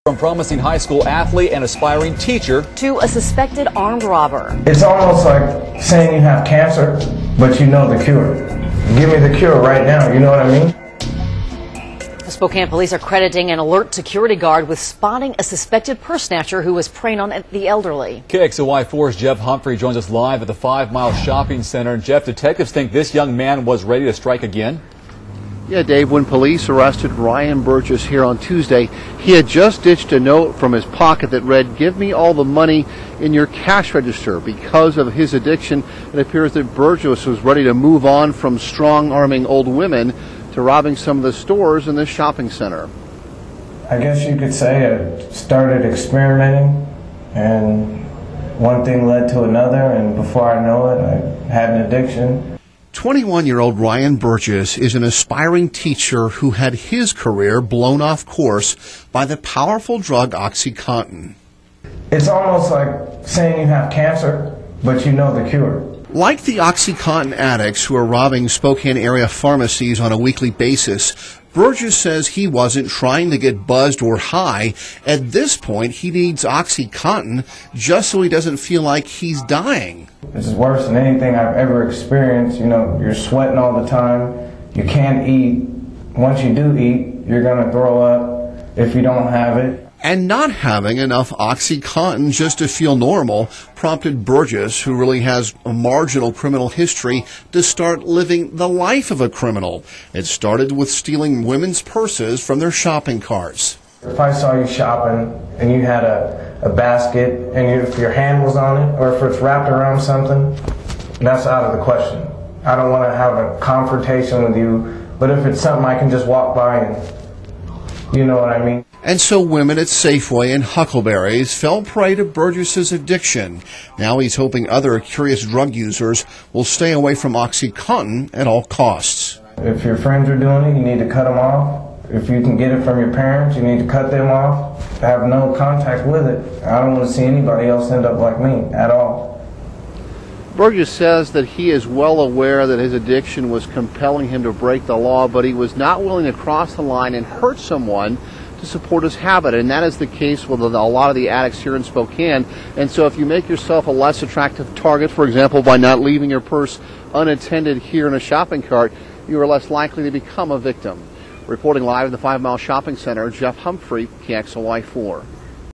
From promising high school athlete and aspiring teacher to a suspected armed robber. It's almost like saying you have cancer, but you know the cure. Give me the cure right now, you know what I mean? The Spokane police are crediting an alert security guard with spotting a suspected purse snatcher who was preying on the elderly. KXLY 4's Jeff Humphrey joins us live at the 5 Mile Shopping Center. Jeff, detectives think this young man was ready to strike again? Yeah, Dave, when police arrested Ryan Burgess here on Tuesday, he had just ditched a note from his pocket that read, "Give me all the money in your cash register." Because of his addiction, it appears that Burgess was ready to move on from strong-arming old women to robbing some of the stores in this shopping center. I guess you could say I started experimenting, and one thing led to another, and before I know it, I had an addiction. 21-year-old Ryan Burgess is an aspiring teacher who had his career blown off course by the powerful drug Oxycontin. It's almost like saying you have cancer, but you know the cure. Like the Oxycontin addicts who are robbing Spokane area pharmacies on a weekly basis, Burgess says he wasn't trying to get buzzed or high. At this point, he needs Oxycontin just so he doesn't feel like he's dying. This is worse than anything I've ever experienced. You know, you're sweating all the time. You can't eat. Once you do eat, you're going to throw up if you don't have it. And not having enough Oxycontin just to feel normal prompted Burgess, who really has a marginal criminal history, to start living the life of a criminal. It started with stealing women's purses from their shopping carts. If I saw you shopping and you had a basket and if your hand was on it or if it's wrapped around something, that's out of the question. I don't want to have a confrontation with you, but if it's something I can just walk by and you know what I mean. And so women at Safeway and Huckleberry's fell prey to Burgess's addiction. Now he's hoping other curious drug users will stay away from Oxycontin at all costs. If your friends are doing it, you need to cut them off. If you can get it from your parents, you need to cut them off. Have no contact with it. I don't want to see anybody else end up like me at all. Burgess says that he is well aware that his addiction was compelling him to break the law, but he was not willing to cross the line and hurt someone to support his habit, and that is the case with a lot of the addicts here in Spokane. And so if you make yourself a less attractive target, for example, by not leaving your purse unattended here in a shopping cart, you are less likely to become a victim. Reporting live at the 5 Mile Shopping Center, Jeff Humphrey, KXLY 4.